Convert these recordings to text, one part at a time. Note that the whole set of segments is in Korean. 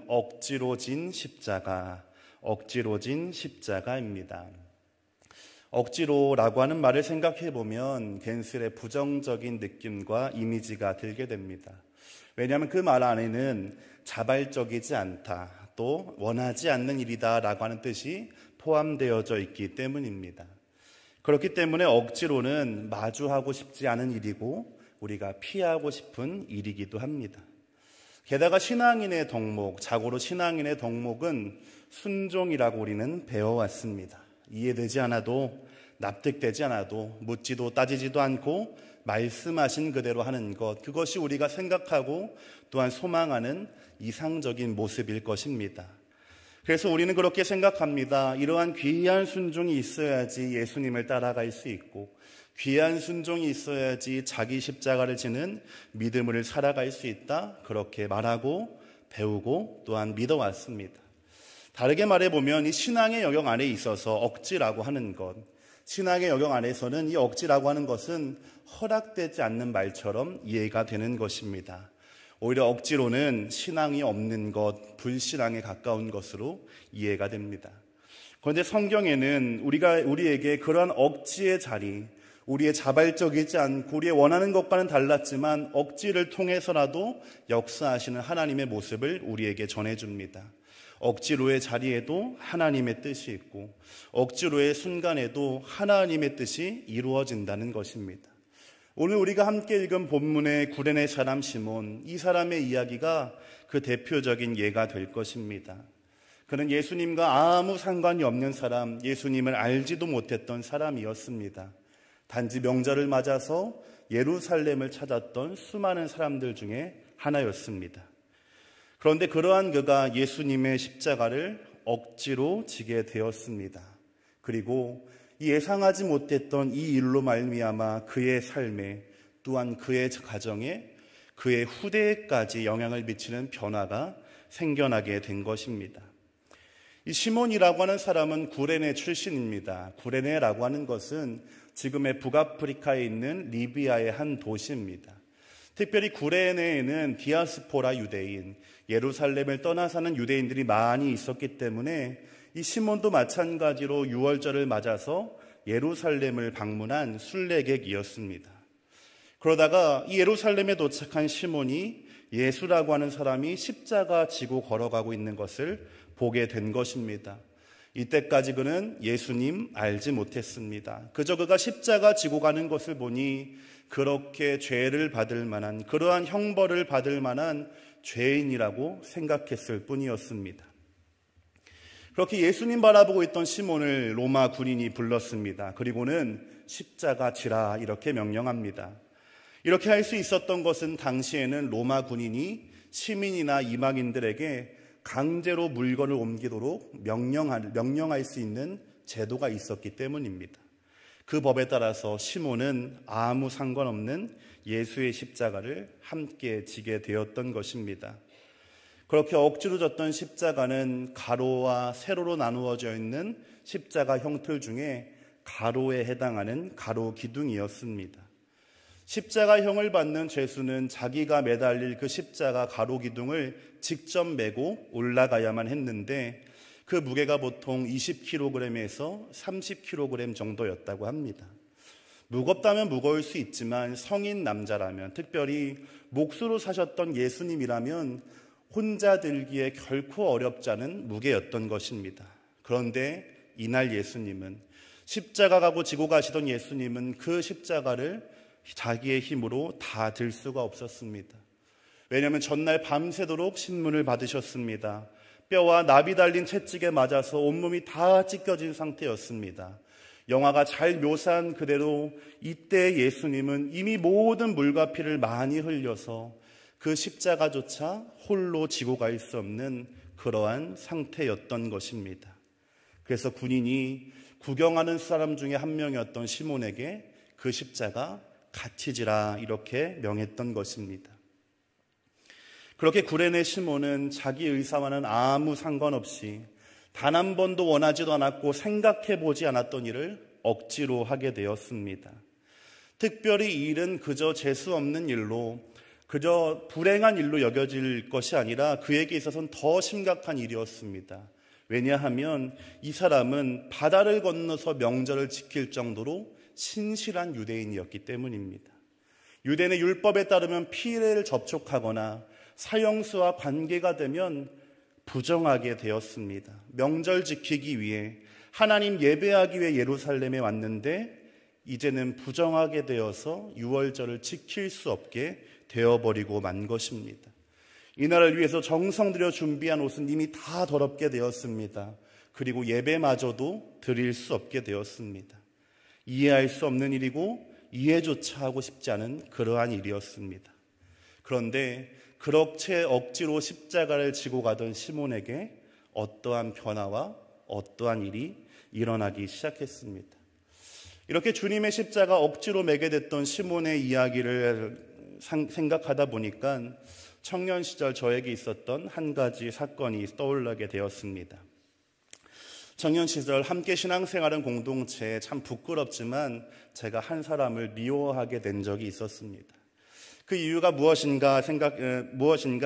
억지로 진 십자가, 억지로 진 십자가입니다. 억지로라고 하는 말을 생각해 보면 괜스레 부정적인 느낌과 이미지가 들게 됩니다. 왜냐하면 그 말 안에는 자발적이지 않다, 또 원하지 않는 일이다 라고 하는 뜻이 포함되어져 있기 때문입니다. 그렇기 때문에 억지로는 마주하고 싶지 않은 일이고 우리가 피하고 싶은 일이기도 합니다. 게다가 신앙인의 덕목, 자고로 신앙인의 덕목은 순종이라고 우리는 배워왔습니다. 이해되지 않아도, 납득되지 않아도, 묻지도 따지지도 않고 말씀하신 그대로 하는 것, 그것이 우리가 생각하고 또한 소망하는 이상적인 모습일 것입니다. 그래서 우리는 그렇게 생각합니다. 이러한 귀한 순종이 있어야지 예수님을 따라갈 수 있고, 귀한 순종이 있어야지 자기 십자가를 지는 믿음을 살아갈 수 있다, 그렇게 말하고 배우고 또한 믿어왔습니다. 다르게 말해보면 이 신앙의 영역 안에 있어서 억지라고 하는 것, 신앙의 영역 안에서는 이 억지라고 하는 것은 허락되지 않는 말처럼 이해가 되는 것입니다. 오히려 억지로는 신앙이 없는 것, 불신앙에 가까운 것으로 이해가 됩니다. 그런데 성경에는 우리에게 그러한 억지의 자리, 우리의 자발적이지 않고 우리의 원하는 것과는 달랐지만 억지를 통해서라도 역사하시는 하나님의 모습을 우리에게 전해줍니다. 억지로의 자리에도 하나님의 뜻이 있고 억지로의 순간에도 하나님의 뜻이 이루어진다는 것입니다. 오늘 우리가 함께 읽은 본문의 구레네 사람 시몬, 이 사람의 이야기가 그 대표적인 예가 될 것입니다. 그는 예수님과 아무 상관이 없는 사람, 예수님을 알지도 못했던 사람이었습니다. 단지 명절을 맞아서 예루살렘을 찾았던 수많은 사람들 중에 하나였습니다. 그런데 그러한 그가 예수님의 십자가를 억지로 지게 되었습니다. 그리고 예상하지 못했던 이 일로 말미암아 그의 삶에, 또한 그의 가정에, 그의 후대에까지 영향을 미치는 변화가 생겨나게 된 것입니다. 이 시몬이라고 하는 사람은 구레네 출신입니다. 구레네라고 하는 것은 지금의 북아프리카에 있는 리비아의 한 도시입니다. 특별히 구레네에는 디아스포라 유대인, 예루살렘을 떠나 사는 유대인들이 많이 있었기 때문에 이 시몬도 마찬가지로 유월절을 맞아서 예루살렘을 방문한 순례객이었습니다. 그러다가 이 예루살렘에 도착한 시몬이 예수라고 하는 사람이 십자가 지고 걸어가고 있는 것을 보게 된 것입니다. 이때까지 그는 예수님 알지 못했습니다. 그저 그가 십자가 지고 가는 것을 보니 그렇게 죄를 받을 만한, 그러한 형벌을 받을 만한 죄인이라고 생각했을 뿐이었습니다. 그렇게 예수님 바라보고 있던 시몬을 로마 군인이 불렀습니다. 그리고는 십자가 지라 이렇게 명령합니다. 이렇게 할 수 있었던 것은 당시에는 로마 군인이 시민이나 이방인들에게 강제로 물건을 옮기도록 명령할 수 있는 제도가 있었기 때문입니다. 그 법에 따라서 시몬은 아무 상관없는 예수의 십자가를 함께 지게 되었던 것입니다. 그렇게 억지로 졌던 십자가는 가로와 세로로 나누어져 있는 십자가 형틀 중에 가로에 해당하는 가로 기둥이었습니다. 십자가형을 받는 죄수는 자기가 매달릴 그 십자가 가로 기둥을 직접 메고 올라가야만 했는데 그 무게가 보통 20kg에서 30kg 정도였다고 합니다. 무겁다면 무거울 수 있지만 성인 남자라면, 특별히 몫으로 사셨던 예수님이라면 혼자 들기에 결코 어렵지 않은 무게였던 것입니다. 그런데 이날 예수님은, 십자가 가고 지고 가시던 예수님은 그 십자가를 자기의 힘으로 다 들 수가 없었습니다. 왜냐하면 전날 밤새도록 신문을 받으셨습니다. 뼈와 납이 달린 채찍에 맞아서 온몸이 다 찢겨진 상태였습니다. 영화가 잘 묘사한 그대로 이때 예수님은 이미 모든 물과 피를 많이 흘려서 그 십자가조차 홀로 지고 갈 수 없는 그러한 상태였던 것입니다. 그래서 군인이 구경하는 사람 중에 한 명이었던 시몬에게 그 십자가 같이 지라 이렇게 명했던 것입니다. 그렇게 구레네 시몬은 자기 의사와는 아무 상관없이 단 한 번도 원하지도 않았고 생각해보지 않았던 일을 억지로 하게 되었습니다. 특별히 이 일은 그저 재수 없는 일로 그저 불행한 일로 여겨질 것이 아니라 그에게 있어서는 더 심각한 일이었습니다. 왜냐하면 이 사람은 바다를 건너서 명절을 지킬 정도로 신실한 유대인이었기 때문입니다. 유대인의 율법에 따르면 피례를 접촉하거나 사형수와 관계가 되면 부정하게 되었습니다. 명절 지키기 위해, 하나님 예배하기 위해 예루살렘에 왔는데 이제는 부정하게 되어서 유월절을 지킬 수 없게 되어버리고 만 것입니다. 이날을 위해서 정성 들여 준비한 옷은 이미 다 더럽게 되었습니다. 그리고 예배마저도 드릴 수 없게 되었습니다. 이해할 수 없는 일이고 이해조차 하고 싶지 않은 그러한 일이었습니다. 그런데 그렇게 억지로 십자가를 지고 가던 시몬에게 어떠한 변화와 어떠한 일이 일어나기 시작했습니다. 이렇게 주님의 십자가 억지로 매게 됐던 시몬의 이야기를 생각하다 보니까 청년 시절 저에게 있었던 한 가지 사건이 떠올르게 되었습니다. 청년 시절 함께 신앙생활한 공동체에 참 부끄럽지만 제가 한 사람을 미워하게 된 적이 있었습니다. 그 이유가 무엇인가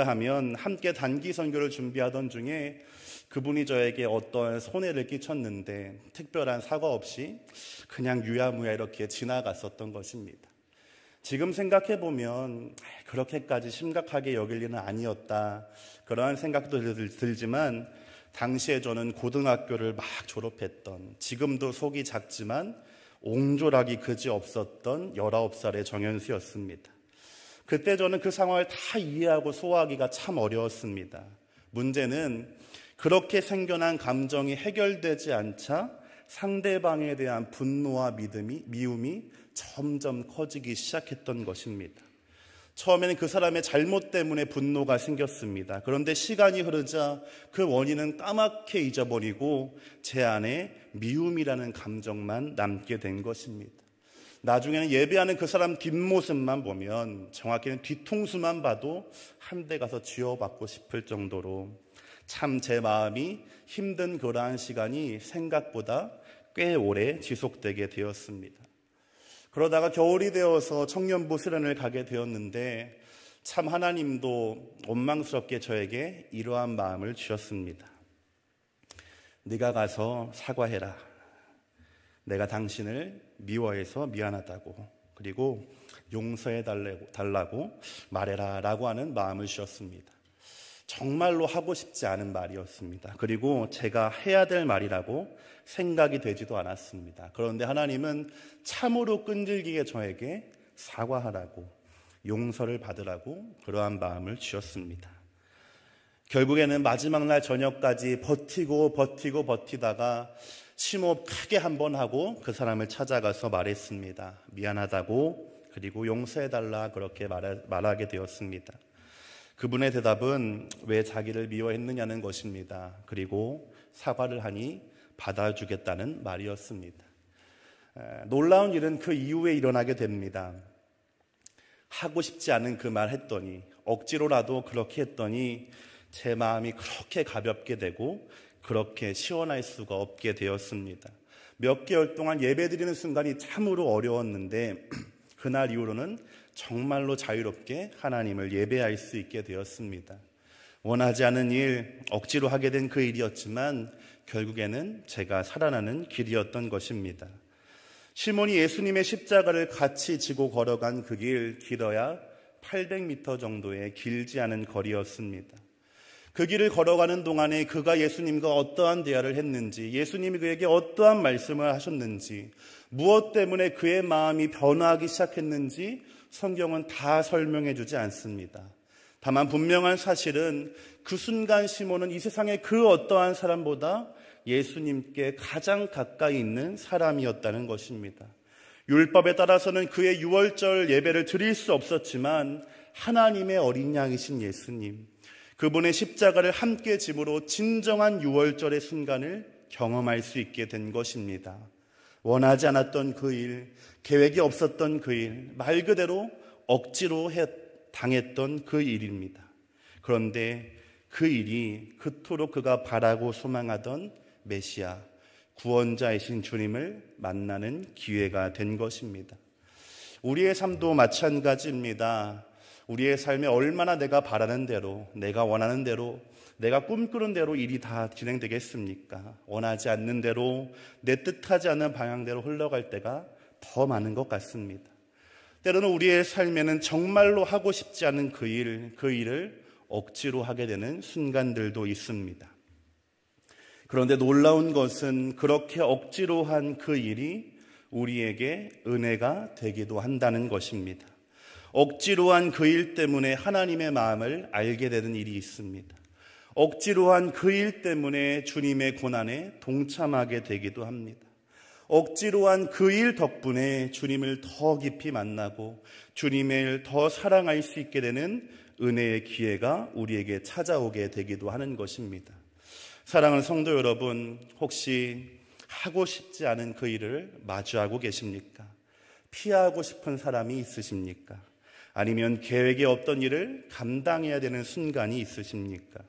하면 함께 단기 선교를 준비하던 중에 그분이 저에게 어떤 손해를 끼쳤는데 특별한 사과 없이 그냥 유야무야 이렇게 지나갔었던 것입니다. 지금 생각해보면 그렇게까지 심각하게 여길 일은 아니었다, 그러한 생각도 들지만 당시에 저는 고등학교를 막 졸업했던, 지금도 속이 작지만 옹졸하기 그지없었던 19살의 정연수였습니다. 그때 저는 그 상황을 다 이해하고 소화하기가 참 어려웠습니다. 문제는 그렇게 생겨난 감정이 해결되지 않자 상대방에 대한 분노와 미움이 점점 커지기 시작했던 것입니다. 처음에는 그 사람의 잘못 때문에 분노가 생겼습니다. 그런데 시간이 흐르자 그 원인은 까맣게 잊어버리고 제 안에 미움이라는 감정만 남게 된 것입니다. 나중에는 예배하는 그 사람 뒷모습만 보면, 정확히는 뒤통수만 봐도 한 대 가서 쥐어받고 싶을 정도로 참 제 마음이 힘든 그러한 시간이 생각보다 꽤 오래 지속되게 되었습니다. 그러다가 겨울이 되어서 청년부 수련을 가게 되었는데 참 하나님도 원망스럽게 저에게 이러한 마음을 주셨습니다. 네가 가서 사과해라. 내가 당신을 미워해서 미안하다고, 그리고 용서해 달라고 말해라 라고 하는 마음을 주셨습니다. 정말로 하고 싶지 않은 말이었습니다. 그리고 제가 해야 될 말이라고 생각이 되지도 않았습니다. 그런데 하나님은 참으로 끈질기게 저에게 사과하라고, 용서를 받으라고 그러한 마음을 주셨습니다. 결국에는 마지막 날 저녁까지 버티다가 심호흡 크게 한번 하고 그 사람을 찾아가서 말했습니다. 미안하다고, 그리고 용서해달라 그렇게 말하게 되었습니다. 그분의 대답은 왜 자기를 미워했느냐는 것입니다. 그리고 사과를 하니 받아주겠다는 말이었습니다. 놀라운 일은 그 이후에 일어나게 됩니다. 하고 싶지 않은 그 말 했더니, 억지로라도 그렇게 했더니 제 마음이 그렇게 가볍게 되고 그렇게 시원할 수가 없게 되었습니다. 몇 개월 동안 예배드리는 순간이 참으로 어려웠는데 그날 이후로는 정말로 자유롭게 하나님을 예배할 수 있게 되었습니다. 원하지 않은 일, 억지로 하게 된 그 일이었지만 결국에는 제가 살아나는 길이었던 것입니다. 시몬이 예수님의 십자가를 같이 지고 걸어간 그 길, 길어야 800m 정도의 길지 않은 거리였습니다. 그 길을 걸어가는 동안에 그가 예수님과 어떠한 대화를 했는지, 예수님이 그에게 어떠한 말씀을 하셨는지, 무엇 때문에 그의 마음이 변화하기 시작했는지 성경은 다 설명해 주지 않습니다. 다만 분명한 사실은 그 순간 시몬은 이 세상의 그 어떠한 사람보다 예수님께 가장 가까이 있는 사람이었다는 것입니다. 율법에 따라서는 그의 유월절 예배를 드릴 수 없었지만 하나님의 어린 양이신 예수님, 그분의 십자가를 함께 짐으로 진정한 유월절의 순간을 경험할 수 있게 된 것입니다. 원하지 않았던 그 일, 계획이 없었던 그 일, 말 그대로 억지로 당했던 그 일입니다. 그런데 그 일이 그토록 그가 바라고 소망하던 메시아, 구원자이신 주님을 만나는 기회가 된 것입니다. 우리의 삶도 마찬가지입니다. 우리의 삶에 얼마나 내가 바라는 대로, 내가 원하는 대로, 내가 꿈꾸는 대로 일이 다 진행되겠습니까? 원하지 않는 대로, 내 뜻하지 않는 방향대로 흘러갈 때가 더 많은 것 같습니다. 때로는 우리의 삶에는 정말로 하고 싶지 않은 그 일을 억지로 하게 되는 순간들도 있습니다. 그런데 놀라운 것은 그렇게 억지로 한 그 일이 우리에게 은혜가 되기도 한다는 것입니다. 억지로 한 그 일 때문에 하나님의 마음을 알게 되는 일이 있습니다. 억지로 한 그 일 때문에 주님의 고난에 동참하게 되기도 합니다. 억지로 한 그 일 덕분에 주님을 더 깊이 만나고 주님을 더 사랑할 수 있게 되는 은혜의 기회가 우리에게 찾아오게 되기도 하는 것입니다. 사랑하는 성도 여러분, 혹시 하고 싶지 않은 그 일을 마주하고 계십니까? 피하고 싶은 사람이 있으십니까? 아니면 계획에 없던 일을 감당해야 되는 순간이 있으십니까?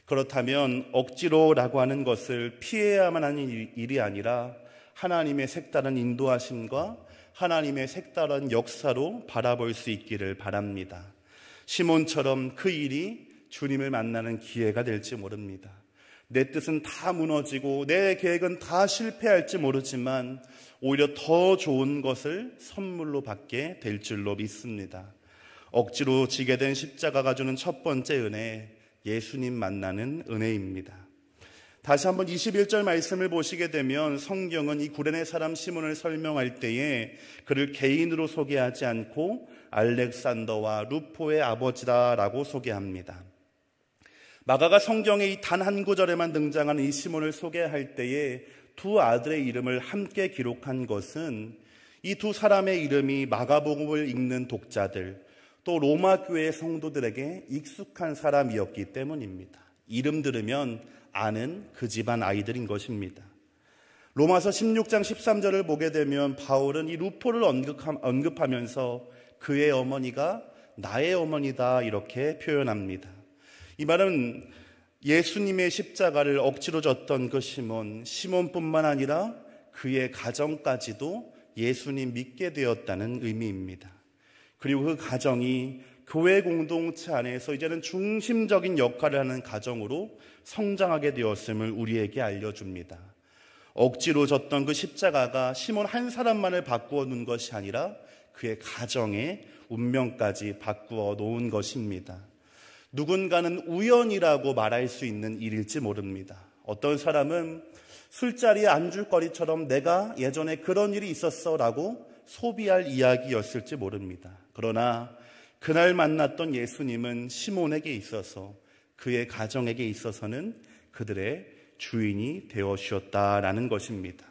그렇다면 억지로라고 하는 것을 피해야만 하는 일이 아니라 하나님의 색다른 인도하심과 하나님의 색다른 역사로 바라볼 수 있기를 바랍니다. 시몬처럼 그 일이 주님을 만나는 기회가 될지 모릅니다. 내 뜻은 다 무너지고 내 계획은 다 실패할지 모르지만 오히려 더 좋은 것을 선물로 받게 될 줄로 믿습니다. 억지로 지게 된 십자가가 주는 첫 번째 은혜, 예수님 만나는 은혜입니다. 다시 한번 21절 말씀을 보시게 되면 성경은 이 구레네 사람 시몬을 설명할 때에 그를 개인으로 소개하지 않고 알렉산더와 루포의 아버지다라고 소개합니다. 마가가 성경에 이 단 한 구절에만 등장하는 이 시몬을 소개할 때에 두 아들의 이름을 함께 기록한 것은 이 두 사람의 이름이 마가복음을 읽는 독자들, 또 로마 교회의 성도들에게 익숙한 사람이었기 때문입니다. 이름 들으면 아는 그 집안 아이들인 것입니다. 로마서 16장 13절을 보게 되면 바울은 이 루포를 언급하면서 그의 어머니가 나의 어머니다 이렇게 표현합니다. 이 말은 예수님의 십자가를 억지로 졌던 그 시몬뿐만 아니라 그의 가정까지도 예수님 믿게 되었다는 의미입니다. 그리고 그 가정이 교회 공동체 안에서 이제는 중심적인 역할을 하는 가정으로 성장하게 되었음을 우리에게 알려줍니다. 억지로 졌던 그 십자가가 시몬 한 사람만을 바꾸어 놓은 것이 아니라 그의 가정의 운명까지 바꾸어 놓은 것입니다. 누군가는 우연이라고 말할 수 있는 일일지 모릅니다. 어떤 사람은 술자리에 안주거리처럼 내가 예전에 그런 일이 있었어 라고 소비할 이야기였을지 모릅니다. 그러나 그날 만났던 예수님은 시몬에게 있어서, 그의 가정에게 있어서는 그들의 주인이 되어 주셨다라는 것입니다.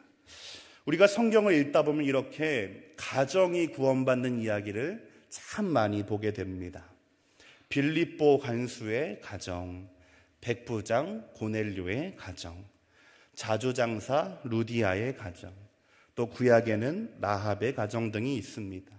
우리가 성경을 읽다 보면 이렇게 가정이 구원받는 이야기를 참 많이 보게 됩니다. 빌립보 간수의 가정, 백부장 고넬료의 가정, 자주장사 루디아의 가정, 또 구약에는 라합의 가정 등이 있습니다.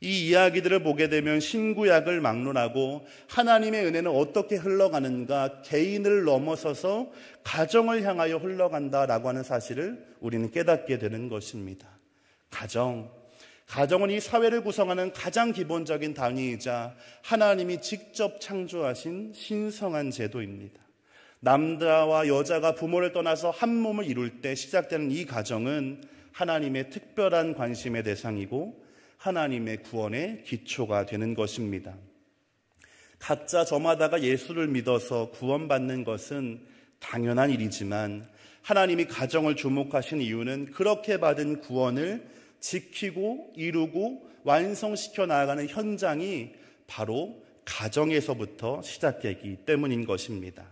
이 이야기들을 보게 되면 신구약을 막론하고 하나님의 은혜는 어떻게 흘러가는가, 개인을 넘어서서 가정을 향하여 흘러간다라고 하는 사실을 우리는 깨닫게 되는 것입니다. 가정은 이 사회를 구성하는 가장 기본적인 단위이자 하나님이 직접 창조하신 신성한 제도입니다. 남자와 여자가 부모를 떠나서 한 몸을 이룰 때 시작되는 이 가정은 하나님의 특별한 관심의 대상이고 하나님의 구원의 기초가 되는 것입니다. 각자 저마다가 예수를 믿어서 구원받는 것은 당연한 일이지만 하나님이 가정을 주목하신 이유는 그렇게 받은 구원을 지키고 이루고 완성시켜 나아가는 현장이 바로 가정에서부터 시작되기 때문인 것입니다.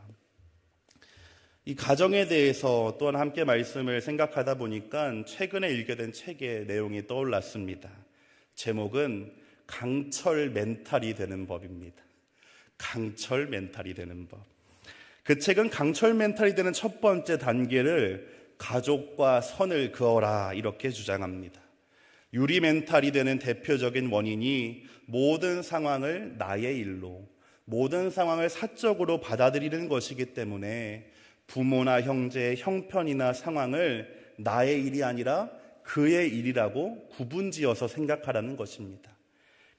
이 가정에 대해서 또한 함께 말씀을 생각하다 보니까 최근에 읽게 된 책의 내용이 떠올랐습니다. 제목은 강철 멘탈이 되는 법입니다. 강철 멘탈이 되는 법. 그 책은 강철 멘탈이 되는 첫 번째 단계를 가족과 선을 그어라 이렇게 주장합니다. 유리 멘탈이 되는 대표적인 원인이 모든 상황을 나의 일로, 모든 상황을 사적으로 받아들이는 것이기 때문에 부모나 형제의 형편이나 상황을 나의 일이 아니라 그의 일이라고 구분지어서 생각하라는 것입니다.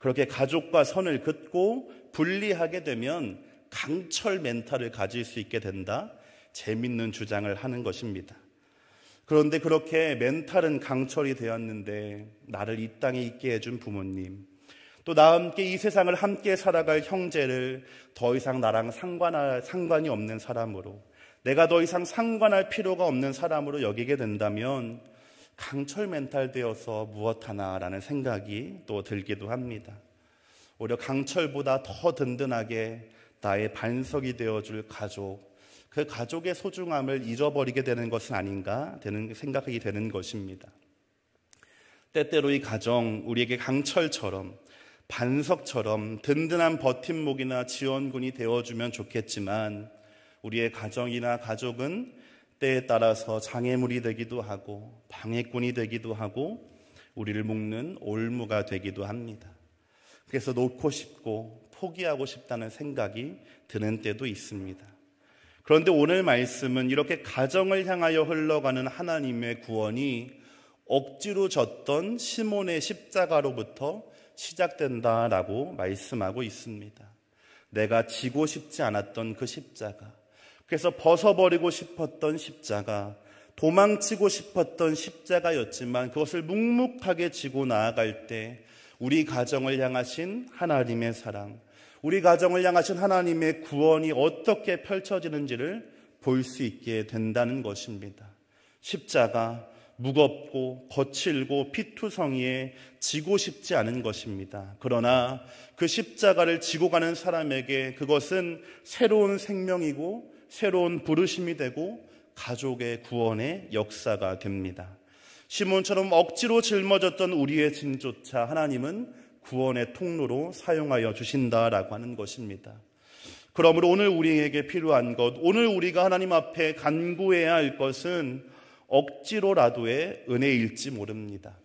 그렇게 가족과 선을 긋고 분리하게 되면 강철 멘탈을 가질 수 있게 된다. 재밌는 주장을 하는 것입니다. 그런데 그렇게 멘탈은 강철이 되었는데 나를 이 땅에 있게 해준 부모님, 또 나와 함께 이 세상을 함께 살아갈 형제를 더 이상 나랑 상관이 없는 사람으로, 내가 더 이상 상관할 필요가 없는 사람으로 여기게 된다면 강철 멘탈 되어서 무엇하나라는 생각이 또 들기도 합니다. 오히려 강철보다 더 든든하게 나의 반석이 되어줄 가족, 그 가족의 소중함을 잊어버리게 되는 것은 아닌가 생각이 되는 것입니다. 때때로 이 가정, 우리에게 강철처럼 반석처럼 든든한 버팀목이나 지원군이 되어주면 좋겠지만 우리의 가정이나 가족은 때에 따라서 장애물이 되기도 하고 방해꾼이 되기도 하고 우리를 묶는 올무가 되기도 합니다. 그래서 놓고 싶고 포기하고 싶다는 생각이 드는 때도 있습니다. 그런데 오늘 말씀은 이렇게 가정을 향하여 흘러가는 하나님의 구원이 억지로 졌던 시몬의 십자가로부터 시작된다라고 말씀하고 있습니다. 내가 지고 싶지 않았던 그 십자가, 그래서 벗어버리고 싶었던 십자가, 도망치고 싶었던 십자가였지만 그것을 묵묵하게 지고 나아갈 때 우리 가정을 향하신 하나님의 사랑, 우리 가정을 향하신 하나님의 구원이 어떻게 펼쳐지는지를 볼 수 있게 된다는 것입니다. 십자가, 무겁고 거칠고 피투성이에 지고 싶지 않은 것입니다. 그러나 그 십자가를 지고 가는 사람에게 그것은 새로운 생명이고 새로운 부르심이 되고 가족의 구원의 역사가 됩니다. 시몬처럼 억지로 짊어졌던 우리의 짐조차 하나님은 구원의 통로로 사용하여 주신다라고 하는 것입니다. 그러므로 오늘 우리에게 필요한 것, 오늘 우리가 하나님 앞에 간구해야 할 것은 억지로라도의 은혜일지 모릅니다.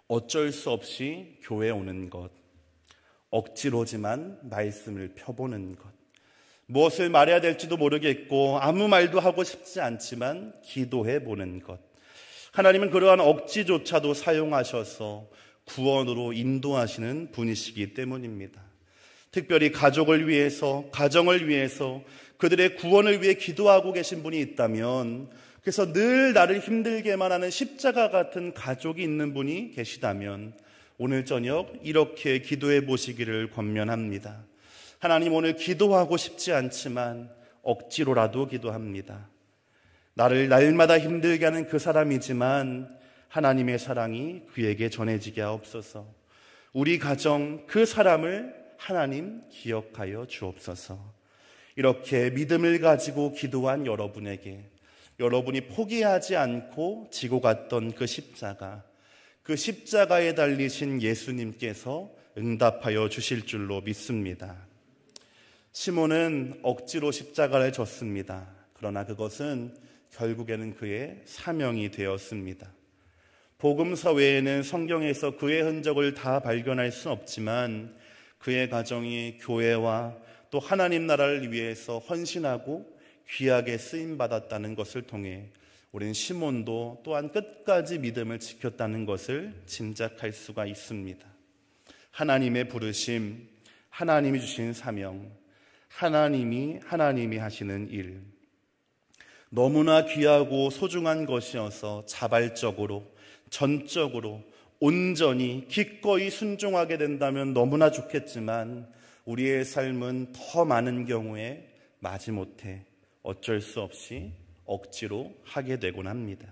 어쩔 수 없이 교회에 오는 것, 억지로지만 말씀을 펴보는 것, 무엇을 말해야 될지도 모르겠고 아무 말도 하고 싶지 않지만 기도해 보는 것, 하나님은 그러한 억지조차도 사용하셔서 구원으로 인도하시는 분이시기 때문입니다. 특별히 가족을 위해서, 가정을 위해서, 그들의 구원을 위해 기도하고 계신 분이 있다면, 그래서 늘 나를 힘들게만 하는 십자가 같은 가족이 있는 분이 계시다면 오늘 저녁 이렇게 기도해 보시기를 권면합니다. 하나님, 오늘 기도하고 싶지 않지만 억지로라도 기도합니다. 나를 날마다 힘들게 하는 그 사람이지만 하나님의 사랑이 그에게 전해지게 하옵소서. 우리 가정 그 사람을 하나님 기억하여 주옵소서. 이렇게 믿음을 가지고 기도한 여러분에게, 여러분이 포기하지 않고 지고 갔던 그 십자가에 달리신 예수님께서 응답하여 주실 줄로 믿습니다. 시몬은 억지로 십자가를 졌습니다. 그러나 그것은 결국에는 그의 사명이 되었습니다. 복음서 외에는 성경에서 그의 흔적을 다 발견할 수는 없지만 그의 가정이 교회와 또 하나님 나라를 위해서 헌신하고 귀하게 쓰임받았다는 것을 통해 우리는 시몬도 또한 끝까지 믿음을 지켰다는 것을 짐작할 수가 있습니다. 하나님의 부르심, 하나님이 주신 사명, 하나님이 하시는 일, 너무나 귀하고 소중한 것이어서 자발적으로, 전적으로, 온전히 기꺼이 순종하게 된다면 너무나 좋겠지만 우리의 삶은 더 많은 경우에 마지못해 어쩔 수 없이 억지로 하게 되곤 합니다.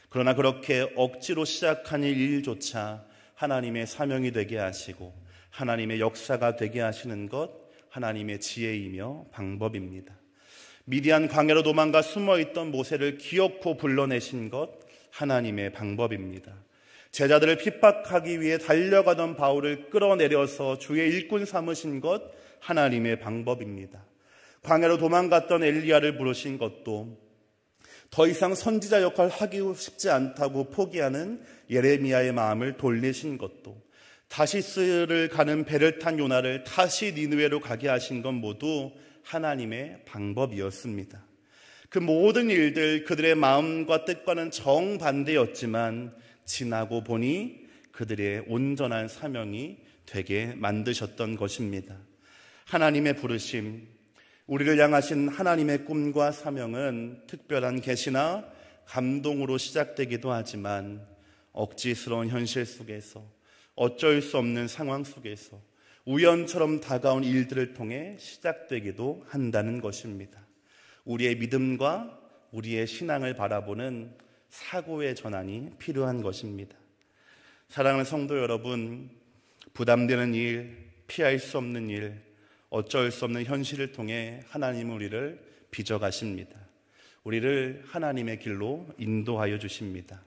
그러나 그렇게 억지로 시작한 일조차 하나님의 사명이 되게 하시고 하나님의 역사가 되게 하시는 것, 하나님의 지혜이며 방법입니다. 미디안 광야로 도망가 숨어있던 모세를 기어코 불러내신 것, 하나님의 방법입니다. 제자들을 핍박하기 위해 달려가던 바울을 끌어내려서 주의 일꾼 삼으신 것, 하나님의 방법입니다. 광야로 도망갔던 엘리야를 부르신 것도, 더 이상 선지자 역할을 하기 쉽지 않다고 포기하는 예레미야의 마음을 돌리신 것도, 다시스를 가는 배를 탄 요나를 다시 니느웨로 가게 하신 건 모두 하나님의 방법이었습니다. 그 모든 일들, 그들의 마음과 뜻과는 정반대였지만 지나고 보니 그들의 온전한 사명이 되게 만드셨던 것입니다. 하나님의 부르심, 우리를 향하신 하나님의 꿈과 사명은 특별한 계시나 감동으로 시작되기도 하지만 억지스러운 현실 속에서, 어쩔 수 없는 상황 속에서 우연처럼 다가온 일들을 통해 시작되기도 한다는 것입니다. 우리의 믿음과 우리의 신앙을 바라보는 사고의 전환이 필요한 것입니다. 사랑하는 성도 여러분, 부담되는 일, 피할 수 없는 일, 어쩔 수 없는 현실을 통해 하나님은 우리를 빚어가십니다. 우리를 하나님의 길로 인도하여 주십니다.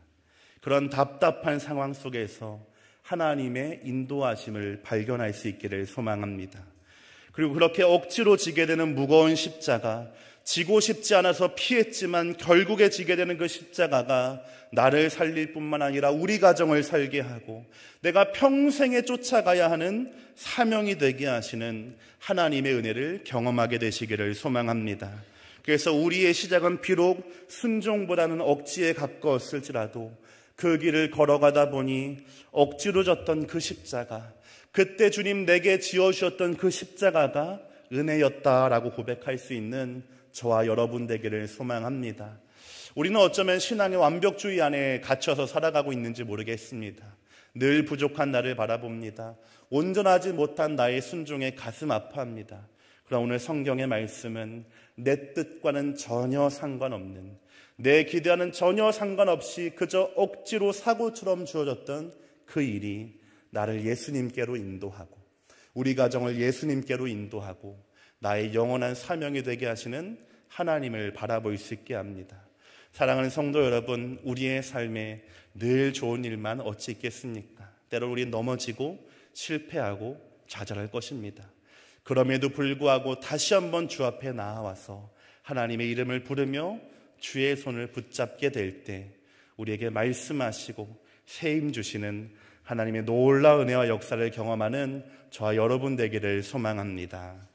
그런 답답한 상황 속에서 하나님의 인도하심을 발견할 수 있기를 소망합니다. 그리고 그렇게 억지로 지게 되는 무거운 십자가, 지고 싶지 않아서 피했지만 결국에 지게 되는 그 십자가가 나를 살릴 뿐만 아니라 우리 가정을 살게 하고 내가 평생에 쫓아가야 하는 사명이 되게 하시는 하나님의 은혜를 경험하게 되시기를 소망합니다. 그래서 우리의 시작은 비록 순종보다는 억지에 가까웠을지라도 그 길을 걸어가다 보니 억지로 졌던 그 십자가, 그때 주님 내게 지어주셨던 그 십자가가 은혜였다라고 고백할 수 있는 저와 여러분 되기를 소망합니다. 우리는 어쩌면 신앙의 완벽주의 안에 갇혀서 살아가고 있는지 모르겠습니다. 늘 부족한 나를 바라봅니다. 온전하지 못한 나의 순종에 가슴 아파합니다. 그러나 오늘 성경의 말씀은 내 뜻과는 전혀 상관없는, 내 기대와는 전혀 상관없이 그저 억지로 사고처럼 주어졌던 그 일이 나를 예수님께로 인도하고 우리 가정을 예수님께로 인도하고 나의 영원한 사명이 되게 하시는 하나님을 바라볼 수 있게 합니다. 사랑하는 성도 여러분, 우리의 삶에 늘 좋은 일만 어찌 있겠습니까? 때로 우리 넘어지고 실패하고 좌절할 것입니다. 그럼에도 불구하고 다시 한번 주 앞에 나와서 하나님의 이름을 부르며 주의 손을 붙잡게 될 때 우리에게 말씀하시고 세임 주시는 하나님의 놀라운 은혜와 역사를 경험하는 저와 여러분 되기를 소망합니다.